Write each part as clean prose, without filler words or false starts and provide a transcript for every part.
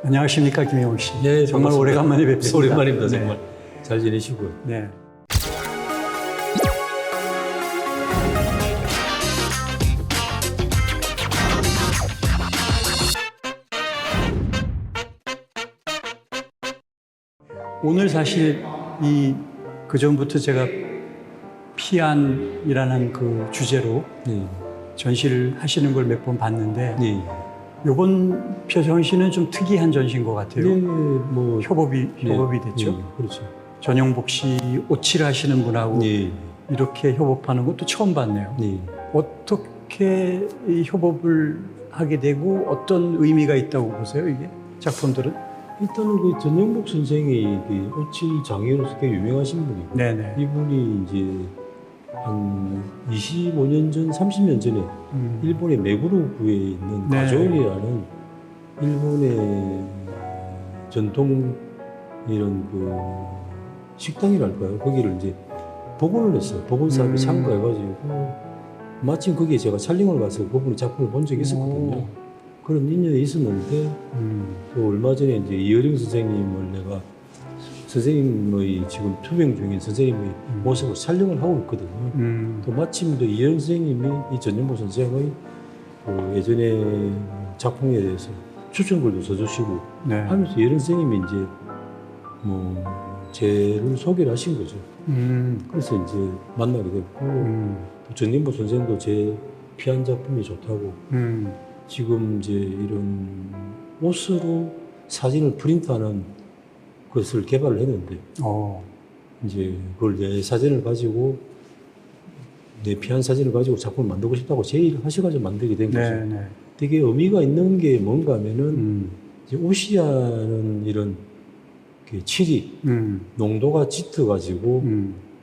안녕하십니까, 김영웅 씨. 네, 정말 반갑습니다. 오래간만에 뵙습니다. 오랜만입니다, 네. 정말. 잘 지내시고요. 네. 오늘 사실 그 전부터 제가 피안이라는 그 주제로 네. 전시를 하시는 걸 몇 번 봤는데 네. 이번 전시는 좀 특이한 전시인 것 같아요. 네, 뭐. 협업이 네, 됐죠. 네, 그렇죠. 전용복 씨 오칠 하시는 분하고 네. 이렇게 협업하는 것도 처음 봤네요. 네. 어떻게 이 협업을 하게 되고 어떤 의미가 있다고 보세요, 이게? 작품들은? 일단은 그 전영복 선생이 그 오칠 장애로서 꽤 유명하신 분이고, 네네. 이분이 이제 한 25년 전, 30년 전에 일본의 메구로구에 있는 네. 가조일이라는 일본의 전통 이런 그 식당이랄까요? 거기를 이제 복원을 했어요. 복원 사업에 참가해가지고 마침 거기에 제가 촬영을 가서 그분의 작품을 본 적이 있었거든요. 그런 인연이 있었는데 또 얼마 전에 이제 이어령 선생님을 내가 선생님의 지금 투병 중인 선생님의 모습을 촬영을 하고 있거든요. 또 마침 또 이어령 선생님이 이 전영복 선생의 그 예전에 작품에 대해서 추천글도 써주시고 네. 하면서 이어령 선생님이 이제 뭐 제를 소개를 하신 거죠. 그래서 이제 만나게 됐고 또 전영복 선생도 제 피안 작품이 좋다고 지금 이제 이런 옷으로 사진을 프린트하는 것을 개발을 했는데 이제 그걸 내 사진을 가지고 내 피안 사진을 가지고 작품을 만들고 싶다고 제의를 하셔가지고 만들게 된 거죠. 네. 되게 의미가 있는 게 뭔가 하면은 이제 옷이라는 이런 그 칠이 농도가 짙어가지고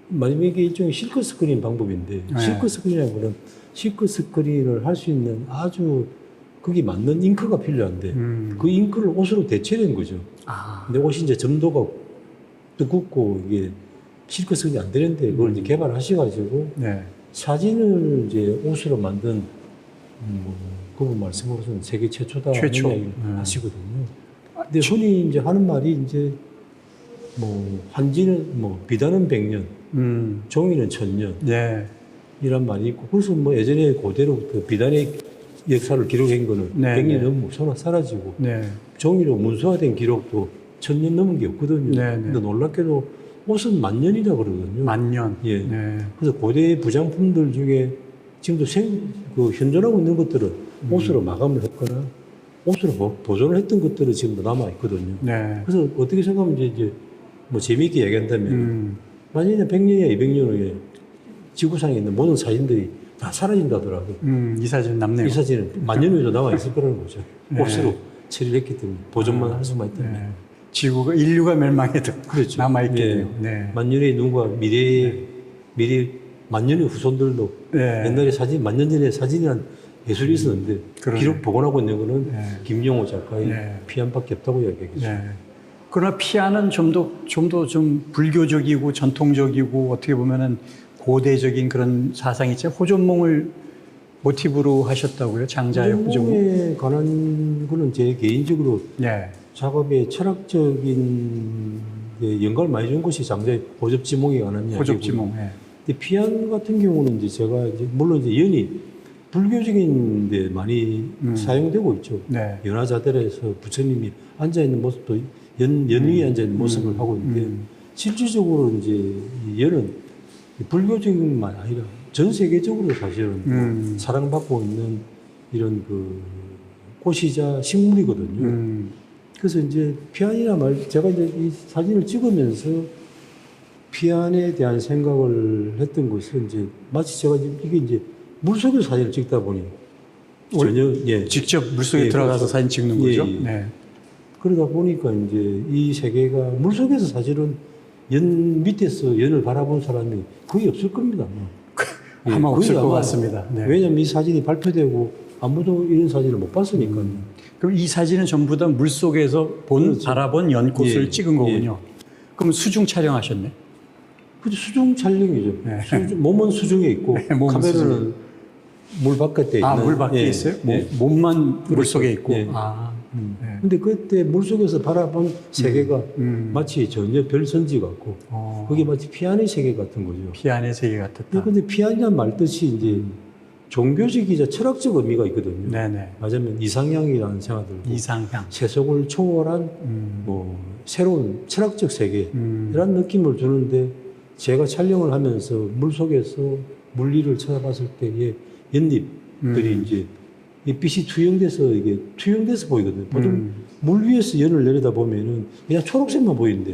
만약에 이게 일종의 실크 스크린 방법인데 네. 실크 스크린이라는 거는 실크 스크린을 할 수 있는 아주 거기 맞는 잉크가 필요한데 그 잉크를 옷으로 대체된 거죠. 근데 옷이 이제 점도가 두껍고 이게 실크 스크린이 안 되는데 그걸 이제 개발하셔가지고 네. 사진을 이제 옷으로 만든 그분 말씀으로서는 세계 최초다 최초. 이야기를 하시거든요. 근데 흔히 이제 하는 말이 이제 뭐 한지는 뭐 비단은 100년, 종이는 1000년 네. 이란 말이 있고 그래서 뭐 예전에 고대로부터 비단의 역사를 기록한 거는 네, 100년 네. 넘으면 사라지고 네. 종이로 문서화된 기록도 1000년 넘은 게 없거든요. 네, 네. 근데 놀랍게도 옷은 만년이라 그러거든요. 만년. 예. 네. 그래서 고대 부장품들 중에 지금도 현존하고 있는 것들은 옷으로 마감을 했거나 옷으로 보존을 했던 것들은 지금도 남아 있거든요. 네. 그래서 어떻게 생각하면 이제 뭐 재미있게 얘기한다면 만약에 100년이나 200년 후에 지구상에 있는 모든 사진들이 다 사라진다더라도 이 사진 남네요. 이 사진은 만년 후에도 남아 있을 거라는 거죠. 네. 옷으로 처리를 했기 때문에 보존만 할 수만 있다면. 네. 지구가 인류가 멸망해도 그렇죠. 남아있겠네요. 예. 네. 만년의 누군가 미래 만년의 후손들도 네. 옛날에 만년 전에 사진이란 예술이 있었는데 그러네. 기록 복원하고 있는 거는 네. 김용호 작가의 네. 피안밖에 없다고 이야기하겠죠. 네. 그러나 피아는 좀 더 불교적이고 전통적이고 어떻게 보면은 고대적인 그런 사상이 있죠. 호전몽을 모티브로 하셨다고요? 장자의 호전몽. 호전몽에 관한 거는 제 개인적으로 네. 작업에 철학적인 영감을 많이 준 것이 장자의 호접지몽에 관한 이야기고. 호접지몽. 네. 근데 피안 같은 경우는 이제 제가 이제 물론 이제 연이 불교적인 데 많이 사용되고 있죠. 네. 연화자들에서 부처님이 앉아 있는 모습도 연 위에 앉아 있는 모습을 하고 있는데 실질적으로 이제 이 연은 불교적인 것만 아니라 전 세계적으로 사실은 사랑받고 있는 이런 그 꽃이자 식물이거든요. 그래서 이제 피안이나 제가 이제 이 사진을 찍으면서 피안에 대한 생각을 했던 것은 이제 마치 제가 이게 이제 물속에서 사진을 찍다 보니 전혀 직접 물속에 들어가서 그렇죠. 사진 찍는 거죠. 예. 네. 그러다 보니까 이제 이 세계가 물속에서 사실은 연 밑에서 연을 바라본 사람이 거의 없을 겁니다. 아마 거의 없을 것 아마 같습니다. 네. 왜냐하면 이 사진이 발표되고 아무도 이런 사진을 못 봤으니까요. 그럼 이 사진은 전부 다 물속에서 그렇죠. 바라본 연꽃을 예. 찍은 거군요. 그럼 수중 촬영하셨네? 그죠, 수중 촬영이죠. 네. 몸은 수중에 있고 네, 몸은 카메라는 물 바깥에 있는. 물 밖에 예. 있어요? 예. 몸만 물속에 있고. 예. 네. 근데 그때 물속에서 바라본 세계가 마치 전혀 별선지 같고 그게 마치 피아노의 세계 같은 거죠. 피안의 세계 같았다. 근데 피아니아 말 뜻이 이제 종교적이자 철학적 의미가 있거든요. 네네. 맞으면 이상향이라는 생각이 들고 이상향. 세속을 초월한 뭐 새로운 철학적 세계 이런 느낌을 주는데 제가 촬영을 하면서 물속에서 물리를 쳐다봤을 때의 연잎들이 이제 이 빛이 투영돼서 보이거든요. 보통 물 위에서 연을 내려다 보면은 그냥 초록색만 보이는데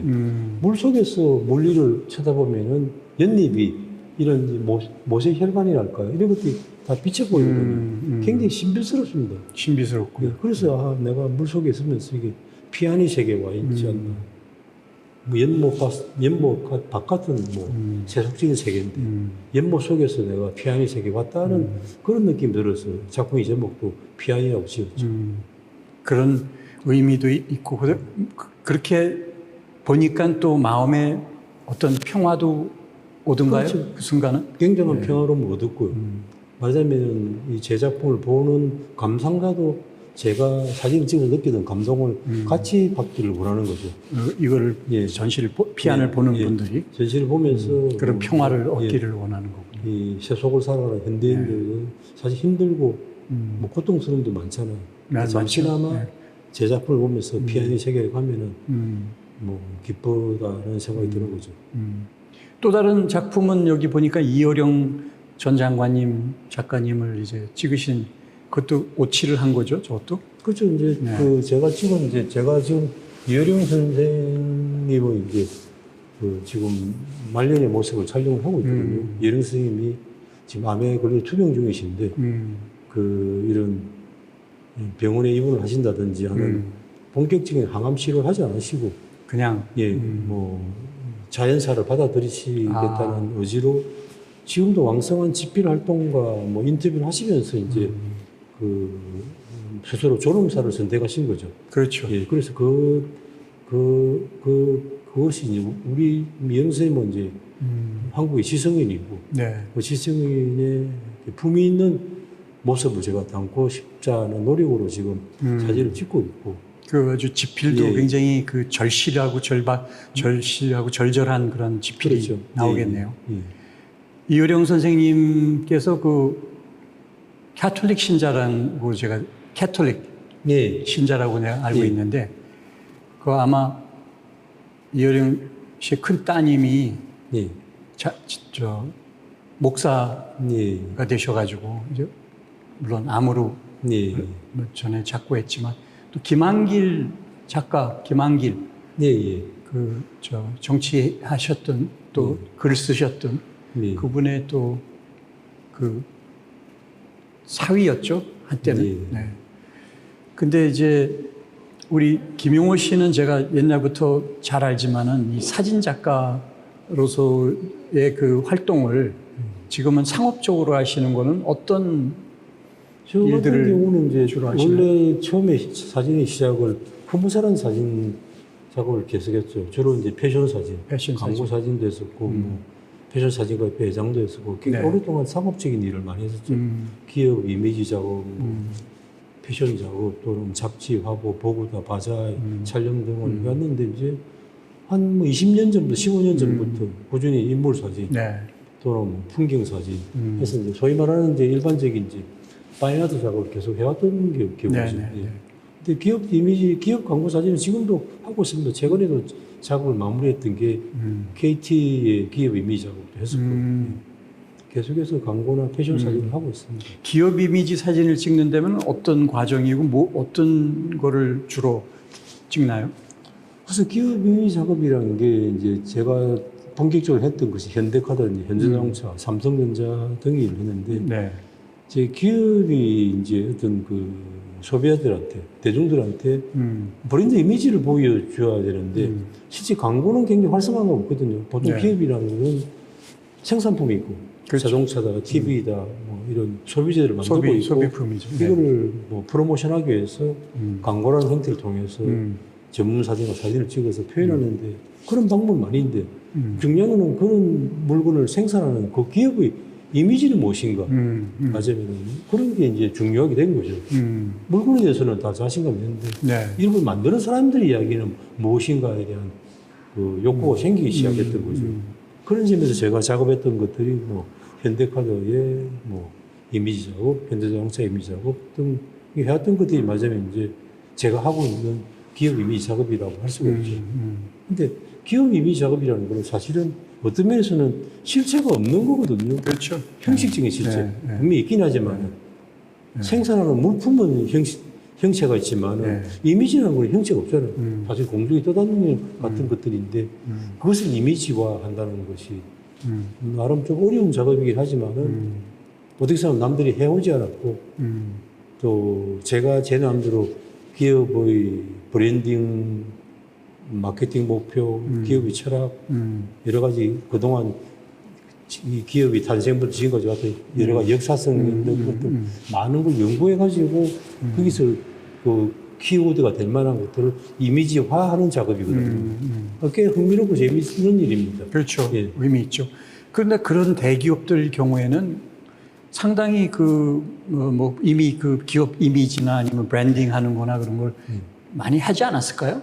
물 속에서 물리를 쳐다보면은 연잎이 이런 이제 모세 혈관이랄까요? 이런 것들이 다 비쳐 보이거든요. 굉장히 신비스럽습니다. 신비스럽고. 네, 그래서 내가 물 속에 있으면서 이게 피아니 세계에 와 있지 않나. 뭐 연못 바깥은 뭐 세속적인 세계인데 연못 속에서 내가 피아니 세계에 왔다는 그런 느낌이 들어서 작품의 제목도 피아니라고 지었죠. 그런 의미도 있고 그렇게 보니까 또 마음에 어떤 평화도 오던가요? 그렇죠. 그 순간은? 굉장한 평화로움을 얻었고요. 말하자면 이 제 작품을 보는 감상가도 제가 사진을 찍어 느끼던 감동을 같이 받기를 원하는 거죠. 이거를 예. 피안을 보는 예. 분들이 전시를 보면서 그런 평화를 예. 얻기를 원하는 거군요. 이 세속을 살아가는 현대인들은 사실 힘들고 뭐 고통스러운 데 많잖아요. 잠시나마 네. 제 작품을 보면서 피아니 세계에 가면은 뭐 기쁘다는 생각이 드는 거죠. 또 다른 작품은 여기 보니까 이어령 전 장관님 작가님을 이제 찍으신 그것도 오치를 한 거죠, 저것도? 그렇죠. 이제 네. 제가 지금 이어령 선생님의 이제 지금 말년의 모습을 촬영을 하고 있거든요. 이어령 선생님이 지금 암에 걸려 투병 중이신데 이런 병원에 입원을 하신다든지 하는 본격적인 항암 치료를 하지 않으시고 그냥 뭐 자연사를 받아들이시겠다는 의지로 지금도 왕성한 집필 활동과 뭐 인터뷰를 하시면서 이제 스스로 졸음사를 선택하신 거죠. 그렇죠. 예, 그래서 그것이 이제 우리 미영 선생님은 이제 한국의 지성인이고 네. 그 지성인의 품위 있는 모습을 제가 담고 싶자는 노력으로 지금 사진을 찍고 있고. 그 아주 지필도 예. 굉장히 그 절실하고 절절한 그런 지필이 그렇죠. 나오겠네요. 예, 예. 이어령 선생님께서 그 캐톨릭 신자라고 제가 캐톨릭 예. 신자라고 내가 알고 예. 있는데 그 아마 이어령 씨의 큰 따님이 예. 목사가 예. 되셔가지고 이제 물론 암으로 예. 뭐 전에 작고했지만 또 김한길 작가 김한길 예. 예. 정치하셨던 또 글 쓰셨던 예. 그분의 또 그 사위였죠 한때는. 예. 네. 근데 이제 우리 김용호 씨는 제가 옛날부터 잘 알지만은 이 사진 작가로서의 그 활동을 지금은 상업적으로 하시는 거는 어떤 저 같은 일들을 경우는 이제 주로 하시나요? 원래 처음에 사진의 시작을 후무사란 사진 작업을 계속했죠. 주로 이제 패션 사진, 광고 사진도 했었고, 뭐 패션 사진가협회 회장도 했었고, 굉장히 네. 오랫동안 상업적인 일을 많이 했었죠. 기업 이미지 작업, 패션 작업, 또는 잡지, 화보, 보고다, 바자 촬영 등을 했는데 이제 한 뭐 20년 전부터, 15년 전부터 꾸준히 인물 사진, 네. 또는 뭐 풍경 사진 해서 이제 소위 말하는 이제 일반적인 이제 파인아트 작업을 계속 해왔던 기억이죠. 네, 네, 네. 근데 기업 이미지, 기업 광고 사진은 지금도 하고 있습니다. 최근에도 작업을 마무리했던 게 KT의 기업 이미지 작업도 했었고 계속해서 광고나 패션 사진을 하고 있습니다. 기업 이미지 사진을 찍는 데면 어떤 과정이고 뭐 어떤 거를 주로 찍나요? 그래서 기업 이미지 작업이라는 게 이제 제가 본격적으로 했던 것이 현대카드라든지 현대자동차, 삼성전자 등이 했는데 네. 제 기업이 이제 어떤 그 소비자들한테, 대중들한테 브랜드 이미지를 보여줘야 되는데 실제 광고는 굉장히 활성화가 없거든요. 보통 네. 기업이라는 건 생산품이 있고 그렇죠. 자동차다, TV다, 뭐 이런 소비재를 만들고 있고 소비품이죠. 네. 이거를 뭐 프로모션하기 위해서 광고라는 형태를 통해서 전문 사진과 사진을 찍어서 표현하는데 그런 방법은 많이 있는데 중요한 건 그런 물건을 생산하는 그 기업의 이미지는 무엇인가 맞아요. 그런 게 이제 중요하게 된 거죠. 물건에 대해서는 다 자신감이 있는데 네. 이런 걸 만드는 사람들의 이야기는 무엇인가에 대한 그 욕구가 생기기 시작했던 거죠. 그런 점에서 제가 작업했던 것들이 뭐 현대카드의 뭐 이미지 작업, 현대자동차 이미지 작업 등 해왔던 것들이 맞으면 이제 제가 하고 있는 기업 이미지 작업이라고 할 수가 있죠. 근데 기업 이미지 작업이라는 거는 사실은 어떤 면에서는 실체가 없는 거거든요. 그렇죠. 형식적인 실체. 네, 네. 분명히 있긴 하지만 생산하는 물품은 형체가 있지만 네. 이미지라는 건 형체가 없잖아요. 사실 공중에 떠다니는 같은 것들인데 그것을 이미지화 한다는 것이 나름 좀 어려운 작업이긴 하지만은 어떻게 생각하면 남들이 해오지 않았고 또 제가 제 나름대로 기업의 브랜딩, 마케팅 목표, 기업의 철학 여러 가지 그동안 이 기업이 탄생부터 지금까지 왔던 여러 가지 역사성 있는 것들 많은 걸 연구해가지고 거기서 그 키워드가 될 만한 것들을 이미지화하는 작업이거든요. 꽤 흥미롭고 재미있는 일입니다. 그렇죠. 예. 의미 있죠. 그런데 그런 대기업들 경우에는 상당히 뭐 이미 그 기업 이미지나 아니면 브랜딩 하는 거나 그런 걸 많이 하지 않았을까요?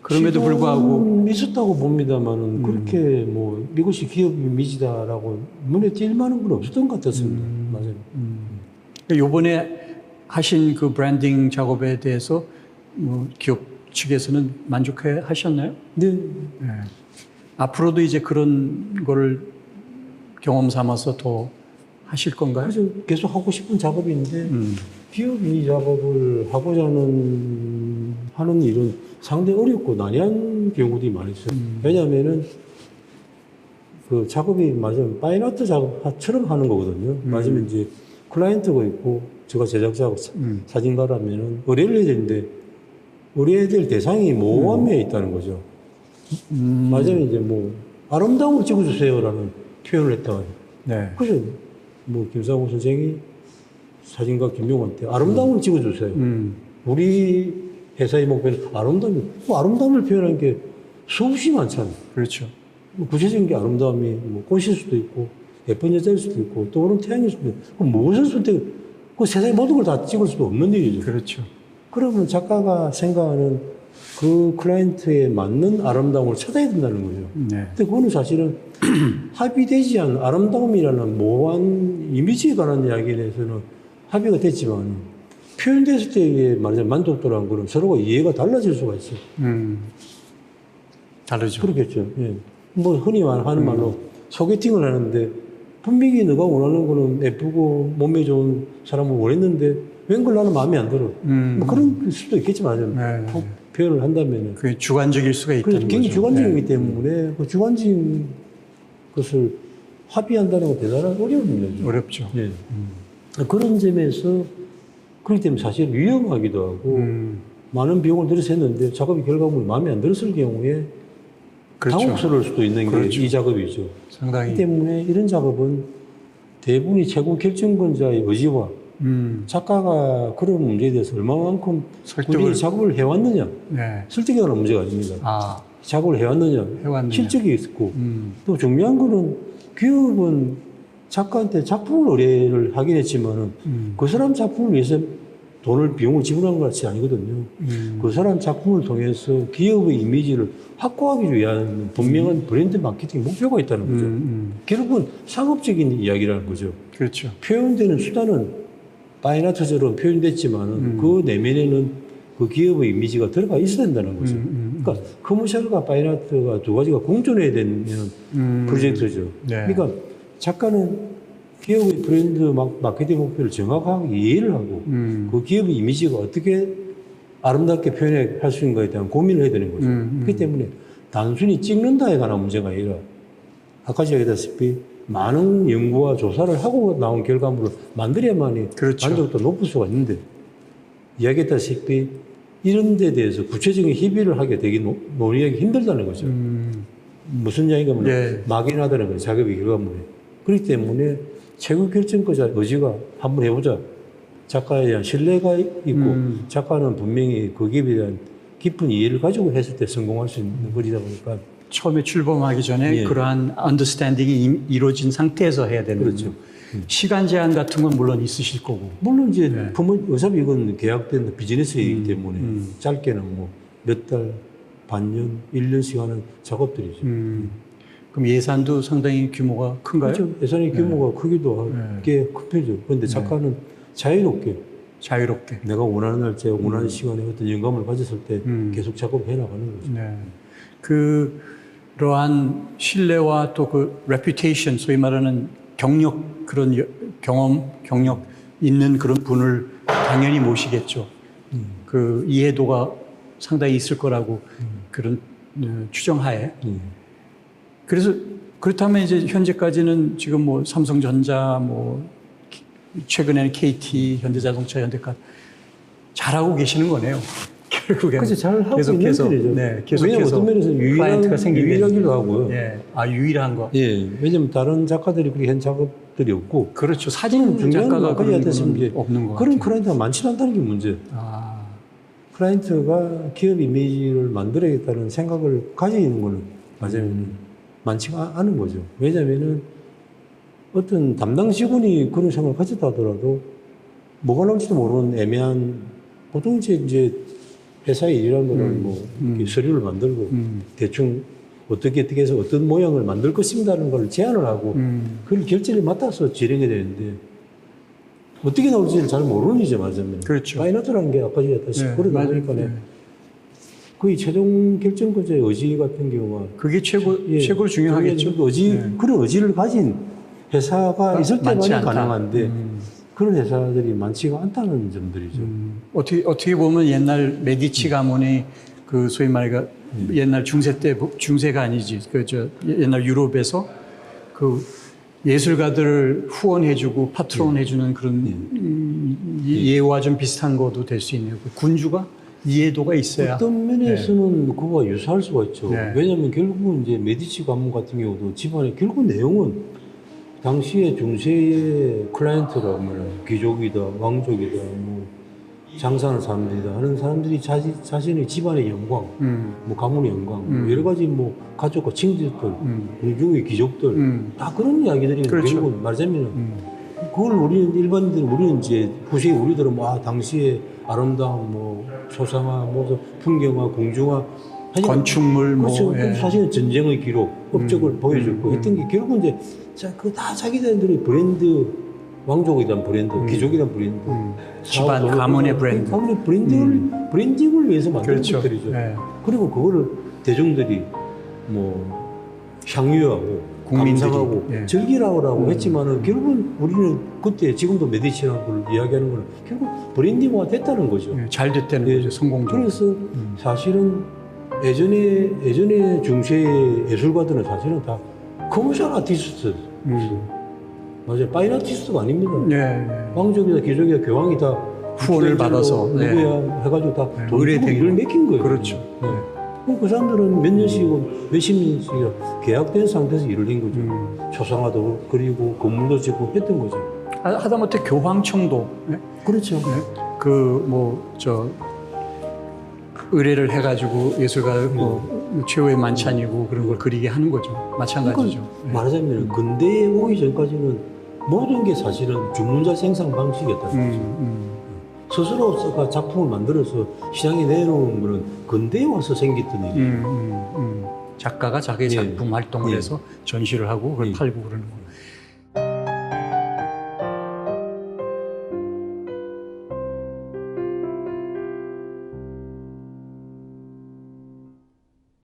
그럼에도 불구하고 있었다고 봅니다만은 그렇게 뭐 이것이 기업 이미지다라고 눈에 띌 만한 건 없었던 것 같았습니다. 맞아요. 요번에 하신 그 브랜딩 작업에 대해서 뭐 기업 측에서는 만족해 하셨나요? 네. 네. 앞으로도 이제 그런 거를 경험 삼아서 더 하실 건가요? 그래서 계속 하고 싶은 작업인데 기업 이미지 작업을 하고자 하는 일은 상당히 어렵고 난해한 경우들이 많이 있어요. 왜냐하면은 그 작업이 맞으면 파인아트 작업처럼 하는 거거든요. 맞으면 이제 클라이언트가 있고 제가 제작자하고 사진가라면은 의뢰를 해야 되는데 의뢰해야 될 대상이 모호한 면에 있다는 거죠. 맞으면 이제 뭐 아름다움을 찍어주세요라는 표현을 했다. 네. 그래서 뭐 김상호 선생이 사진가 김용환한테 아름다움을 찍어주세요. 우리 회사의 목표는 아름다움을 표현하는 게 수없이 많잖아요. 그렇죠. 뭐 구체적인 게 아름다움이 뭐 꽃일 수도 있고 예쁜 여자일 수도 있고 떠오르는 태양일 수도 있고 그럼 무엇을 선택? 그 세상의 모든 걸 다 찍을 수도 없는 일이죠. 그렇죠. 그러면 작가가 생각하는 그 클라이언트에 맞는 아름다움을 찾아야 된다는 거죠. 네. 근데 그거는 사실은 합의되지 않은 아름다움이라는 모호한 이미지에 관한 이야기에 대해서는 합의가 됐지만 표현됐을 때의 말하자면 만족도라는 거는 서로가 이해가 달라질 수가 있어요. 다르죠. 그렇겠죠. 예. 뭐 흔히 하는 말로 소개팅을 하는데 분명히 너가 원하는 거는 예쁘고 몸에 좋은 사람을 원했는데 웬걸 나는 마음에 안 들어. 뭐 그런 수도 있겠지만 네. 표현을 한다면 그게 주관적일 수가 있다는 그래서 굉장히 거죠. 주관적이기 네. 때문에 그 주관적인 것을 합의한다는 건 대단한 어려움이죠. 어렵죠. 예. 그런 점에서 그렇기 때문에 사실 위험하기도 하고 많은 비용을 들여서 했는데 작업이 결과물이 마음에 안 들었을 경우에 그렇죠. 당혹스러울 수도 있는 그렇죠. 게 이 작업이죠. 상당히. 그렇기 때문에 이런 작업은 대부분이 최고 결정권자의 의지와 작가가 그런 문제에 대해서 얼마만큼 설득을. 작업을 해왔느냐. 네. 설득에 관한 문제가 아닙니다. 아, 작업을 해왔느냐. 해왔느냐. 실적이 있고. 또 중요한 거는 기업은 작가한테 작품을 의뢰를 하긴 했지만은 그 사람 작품을 위해서 비용을 지불한 것 같이 아니거든요. 그 사람 작품을 통해서 기업의 이미지를 확고하기 위한 분명한 브랜드 마케팅 목표가 있다는 거죠. 결국은 상업적인 이야기라는 거죠. 그렇죠. 표현되는 수단은 파인아트처럼 표현됐지만은 그 내면에는 그 기업의 이미지가 들어가 있어야 된다는 거죠. 그러니까 커머셜과 파인아트가 두 가지가 공존해야 되는 프로젝트죠. 네. 그러니까 작가는 기업의 브랜드 마케팅 목표를 정확하게 이해를 하고 그 기업의 이미지가 어떻게 아름답게 표현할 수 있는가에 대한 고민을 해야 되는 거죠. 그렇기 때문에 단순히 찍는다에 관한 문제가 아니라 아까 이야기했다시피 많은 연구와 조사를 하고 나온 결과물을 만들어야만이 그렇죠. 만족도가 높을 수가 있는데 이야기했다시피 이런 데 대해서 구체적인 협의를 하게 되기 논의하기 힘들다는 거죠. 무슨 이야기가 예. 막연하다는 거죠. 작업의 결과물에. 그렇기 때문에 최고 결정권자의 의지가 한번 해보자. 작가에 대한 신뢰가 있고 작가는 분명히 그 기업에 대한 깊은 이해를 가지고 했을 때 성공할 수 있는 거리다 보니까 처음에 출범하기 전에 예. 그러한 언더스탠딩이 이루어진 상태에서 해야 되는 그렇죠. 거죠. 시간 제한 같은 건 물론 있으실 거고. 물론 이제 네. 어차피 이건 계약된 비즈니스이기 때문에 짧게는 뭐 몇 달, 반년, 1년씩 하는 작업들이죠. 그럼 예산도 상당히 규모가 큰가요? 그렇죠. 예산의 규모가 크기도 꽤 큰 편이죠. 그런데 작가는 자유롭게 자유롭게. 내가 원하는 날짜에 원하는 시간에 어떤 영감을 가졌을 때 계속 작업해 나가는 거죠. 네. 그러한 신뢰와 또 그 레퓨테이션, 소위 말하는 경력, 그런 경력 있는 그런 분을 당연히 모시겠죠. 그 이해도가 상당히 있을 거라고 그런 추정하에. 그래서 그렇다면 이제 현재까지는 지금 뭐 삼성전자, 뭐 최근에는 KT, 현대자동차, 현대카 잘하고 계시는 거네요. 결국에 그래서 잘 하고 있는 계속해서 편이죠. 네, 왜냐면 계속해서 어떤 면에서 클라이언트가 생기게 유일하기도 하고요. 예, 유일한 거. 예, 왜냐면 다른 작가들이 그렇게 한 작업들이 없고 그렇죠. 사진 중요한 작가가 건 그런 하여튼 거는 없는 거 그런 같아요. 클라이언트가 많지 않다는 게 문제. 아, 클라이언트가 기업 이미지를 만들어야겠다는 생각을 가지는 거는 맞아요. 많지가 않은 거죠. 왜냐면은 어떤 담당 직원이 그런 생각을 가졌다 하더라도 뭐가 나올지도 모르는 애매한 보통 이제 회사의 일이라는 거는 뭐 이렇게 서류를 만들고 대충 어떻게 해서 어떤 모양을 만들 것입니다라는 걸 제안을 하고 그걸 결제를 맡아서 진행해야 되는데 어떻게 나올지를 잘 모르는 이제 맞으면 그렇죠. 파이너트라는 게 아까 얘기했다시피 네, 그러다 맞아요. 보니까 네. 거의 최종 결정권자의 의지 같은 경우가 그게 최고로 그 중요하겠죠. 그런 의지를 가진 회사가 있을 때만이 많지 않다. 가능한데 그런 회사들이 많지가 않다는 점들이죠. 어떻게 보면 옛날 메디치 가문이 그 소위 말해 옛날 중세가 아니지 옛날 유럽에서 그 예술가들을 후원해주고 파트론해주는 그런 예와 좀 비슷한 것도 될 수 있네요. 그 군주가 이해도가 있어야. 어떤 면에서는 그거와 유사할 수가 있죠. 네. 왜냐하면 결국은 이제 메디치 가문 같은 경우도 집안의 결국 내용은 당시에 중세의 클라이언트가 뭐 귀족이다, 왕족이다, 뭐 장사하는 사람들이다 하는 사람들이 자신의 집안의 영광, 뭐 가문의 영광, 뭐 여러 가지 뭐 가족과 친구들, 공중의 귀족들 다 그런 이야기들이 그렇죠. 결국은 말하자면 그걸 우리는 우리는 이제 후세 우리들은 뭐 당시에 아름다운 뭐 초상화, 뭐 풍경화, 공중화 건축물 그렇죠. 뭐 예. 사실은 전쟁의 기록, 업적을 보여줬고 했던 게 결국은 이제 그 다 자기들의 브랜드, 왕족에 대한 브랜드, 귀족에 대한 브랜드, 집안 가문의 브랜드. 가문의 브랜딩을 위해서 만든 그렇죠. 것들이죠. 예. 그리고 그거를 대중들이 뭐 향유하고 국민들이, 감상하고 예. 즐기라고 했지만은 결국은 우리는 그때 지금도 메디치라는 걸 이야기하는 거는 결국 브랜딩화 됐다는 거죠. 예, 잘 됐다는 예. 거죠. 성공적으로. 그래서 사실은 예전에 중세 예술가들은 사실은 다 커머셜 아티스트. 맞아요. 파인 아티스트가 아닙니다. 예, 예. 왕족이다, 귀족이다, 교황이 다 후원을 받아서, 누구야 네. 해가지고 다 네, 돈 주고 일을 맡긴 거예요. 그렇죠. 네. 그럼 그 사람들은 몇 년씩이고 몇십 년씩 계약된 상태에서 일을 한 거죠. 초상화도 그리고 건물도 짓고 했던 거죠. 하다못해 교황청도 예? 그렇죠. 그 뭐 저 의뢰를 해가지고 예술가 뭐 최후의 만찬이고 그런 걸 그리게 하는 거죠. 마찬가지죠. 예. 말하자면 근대에 오기 전까지는 모든 게 사실은 주문자 생산 방식이었다는 거죠. 스스로가 작품을 만들어서 시장에 내놓은 거는 근대에 와서 생겼던 일이에요. 작가가 자기의 예. 작품 활동을 예. 해서 전시를 하고 그걸 예. 팔고 그러는 거.